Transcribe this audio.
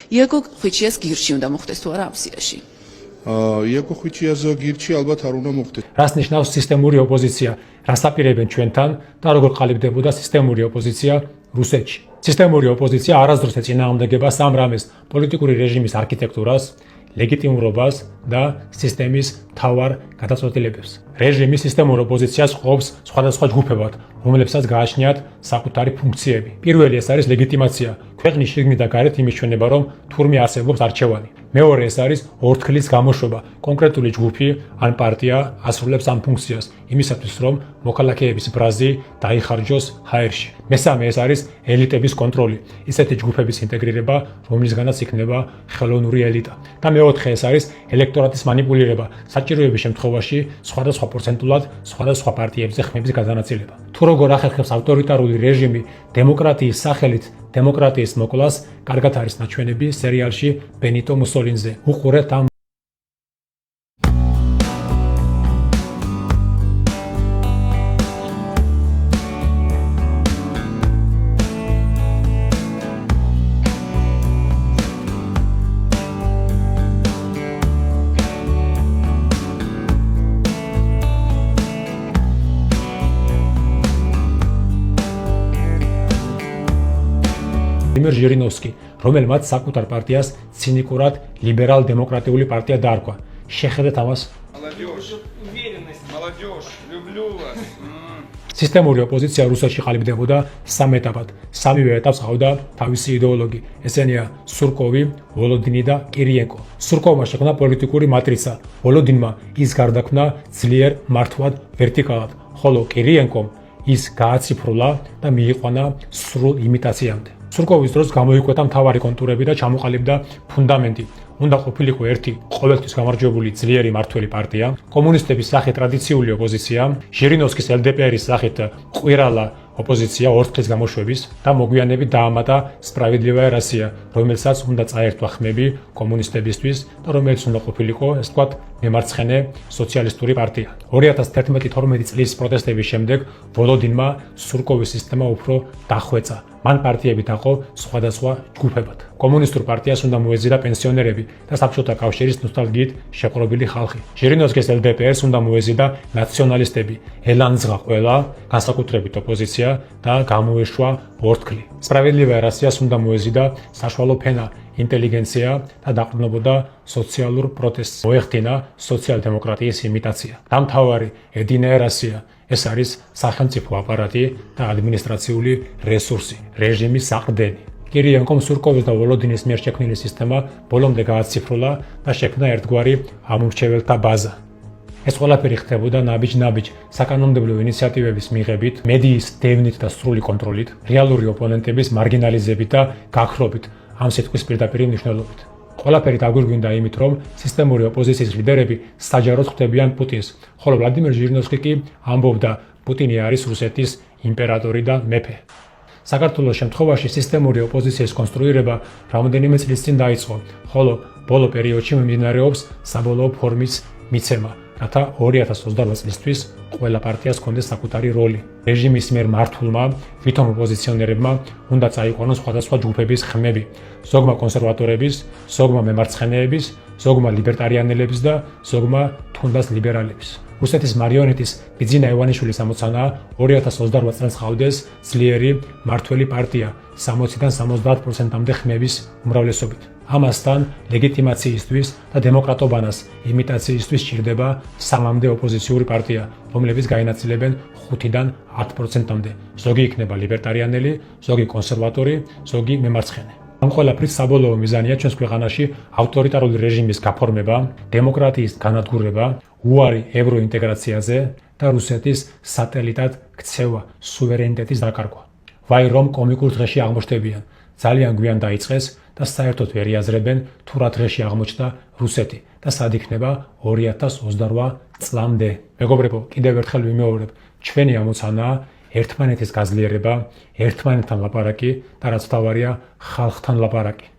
იაგო ხვიჩიას გირჩი უნდა მოხდეს თუ არა ამ სიაში? იაგო ხვიჩიას გირჩი ალბათ არ უნდა მოხდეს. რას ნიშნავს სისტემური ოპოზიცია? რას აპირებენ ჩვენთან და როგორ ყალიბდებოდა სისტემური ოპოზიცია რუსეთში? სისტემური ოპოზიცია არასდროს ეწინააღმდეგება სამ რამეს: პოლიტიკური რეჟიმის არქიტექტურას, ლეგიტიმურობას და სისტემის მთავარ გადაწყვეტილებებს. რეჟიმი სისტემურ ოპოზიციას ყოფს სხვადასხვა ჯგუფებად, რომლებსაც გააჩნიათ საკუთარი ფუნქციები. პირველი ეს არის ლეგიტიმაცია, ქვეყნის შიგნით და გარეთ იმის ჩვენება, რომ თურმე არსებობს არჩევანი. მეორე ეს არის ორთქლის გამოშვება, კონკრეტული ჯგუფი ან პარტია ასრულებს ამ ფუნქციას, იმისათვის რომ მოქალაქეების ბრაზი დაიხარჯოს ჰაერში. მესამე ეს არის ელიტების კონტროლი, ისეთი ჯგუფების ინტეგრირება, რომლისგანაც იქნება ხელოვნური ელიტა. და მეოთხე ეს არის ელექტორატის მანიპულირება, საჭიროების შემთხვევაში სხვადასხვა პროცენტულად სხვადასხვა პარტიებზე ხმების გადანაწილება. თუ როგორ ახერხებს ავტორიტარული რეჟიმი დემოკრატიის სახელით დემოკრატიის მოკვლას, კარგად არის ნაჩვენები სერიალში ბენიტო მუსოლინზე. უყურეთ ამ ვლადიმერ ჟირინოვსკი, რომელმაც საკუთარ პარტიას ცინიკურად ლიბერალ-დემოკრატიული პარტია დაარქვა. შეხედეთ ამას. სისტემური ოპოზიცია რუსეთში ყალიბდებოდა სამ ეტაპად. სამივე ეტაპს ჰყავდა თავისი იდეოლოგი. ესენია სურკოვი, ვოლოდინი და კირიენკო. სურკოვმა შექმნა პოლიტიკური მატრიცა. ვოლოდინმა ის გარდაქმნა ძლიერ მართვად ვერტიკალად, ხოლო კირიენკომ ის გააციფრულა და მიიყვანა სრულ იმიტაციამდე. სურკოვის დროს გამოიკვეთა მთავარი კონტურები და ჩამოყალიბდა ფუნდამენტი. უნდა ყოფილიყო ერთი ყოველთვის გამარჯვებული ძლიერი მართველი პარტია, კომუნისტების სახით ტრადიციული ოპოზიცია, ჟირინოვსკის LDPR-ის სახით ყვირალა ოპოზიცია ორთქლის გამოშვების და მოგვიანებით დაამატა სპრავედლივая რასია, რომელსაც უნდა წაერთვა ხმები კომუნისტებისთვის და რომელიც უნდა ყოფილიყო, ეს ვთქვათ, მემარცხენე სოციალისტური პარტია. 2011-12 წლის პროტესტების შემდეგ ვოლოდინმა სურკოვის სისტემა უფრო დახვეწა. მან პარტიები დაყო სხვადასხვა ჯგუფებად. კომუნისტურ პარტიას უნდა მოეზიდა პენსიონერები და საბჭოთა კავშირის ნოსტალგიით შეყრობილი ხალხი. ჟირინოვსკის LDPR-ს უნდა მოეზიდა ნაციონალისტები, ელანძღა ყველა, განსაკუთრებით ოპოზიცია და გამოეშვა ორთქლი. სპრავედლივая რასიას უნდა მოეზიდა საშუალო ფენა, ინტელიგენცია და დაყრდნობოდა სოციალურ პროტესტს. მოეხდინა სოციალ-დემოკრატიის იმიტაცია. დამთავარი ედინეა რასია. ეს არის სახელმწიფო აპარატი და ადმინისტრაციული რესურსი, რეჟიმის საყრდენი. კირიენკომ სურკოვის და ვოლოდინის მიერ შექმნილი სისტემა ბოლომდე გააციფრულა და შექმნა ერთგვარი ამომრჩეველთა ბაზა. ეს ყველაფერი ხდებოდა ნაბიჯ-ნაბიჯ, საკანონმდებლო ინიციატივების მიღებით, მედიის დევნით და სრული კონტროლით, რეალური ოპონენტების მარგინალიზებით და გაქრობით, ამ სიტყვის პირდაპირ მნიშვნელობით. ყველაფერი დაგვირგვინდა იმით, რომ სისტემური ოპოზიციის ლიდერები საჯაროდ ხვდებიან პუტინს, ხოლო ვლადიმერ ჟირინოვსკი კი ამბობდა, პუტინი არის რუსეთის იმპერატორი და მეფე. საქართველოს შემთხვევაში სისტემური ოპოზიციის კონსტრუირება რამდენიმე წლის წინ დაიწყო, ხოლო ბოლო პერიოდში მიმდინარეობს საბოლოო ფორმის მიცემა, რათა 2028 წლისთვის ყველა პარტიას ჰქონდეს საკუთარი როლი. რეჟიმის მიერ მართულმა ვითომ ოპოზიციონერებმა უნდა წაიყვანონ სხვადასხვა ჯგუფების ხმები, ზოგმა კონსერვატორების, ზოგმა მემარცხენეების, ზოგმა ლიბერტარიანელების და ზოგმა თუნდაც ლიბერალების. რუსეთის მარიონეტის ბიძინა ივანიშვილის ამოცანაა 2028 წელს ყავდეს ძლიერი მართველი პარტია 60-დან 70%-მდე ხმების უმრავლესობით. ამასთან ლეგიტიმაციისთვის და დემოკრატობანას იმიტაციისთვის სჭირდება 3-მდე ოპოზიციური პარტია, რომლებიც გაინაწილებენ 5-დან 10%-მდე. ზოგი იქნება ლიბერტარიანელი, ზოგი კონსერვატორი, ზოგი მემარცხენე. ამ ყველაფრის საბოლოო მიზანია ჩვენს ქვეყანაში ავტორიტარული რეჟიმის გაფორმება, დემოკრატიის განადგურება, უარი ევროინტეგრაციაზე და რუსეთის სატელიტად ქცევა, სუვერენიტეტის დაკარგვა. ვაი რომ კომიკურ დღეში აღმოჩნდებიან, ძალიან გვიან დაიწყეს და საერთოდ ვერ იაზრებენ თუ რა დღეში აღმოჩნდა რუსეთი და სად იქნება 2028 წლამდე. მეგობრებო, კიდევ ერთხელ ვიმეორებ, ჩვენი ამოცანაა ერთმანეთის გაძლიერება, ერთმანეთთან ლაპარაკი და რაც თავარია, ხალხთან ლაპარაკი.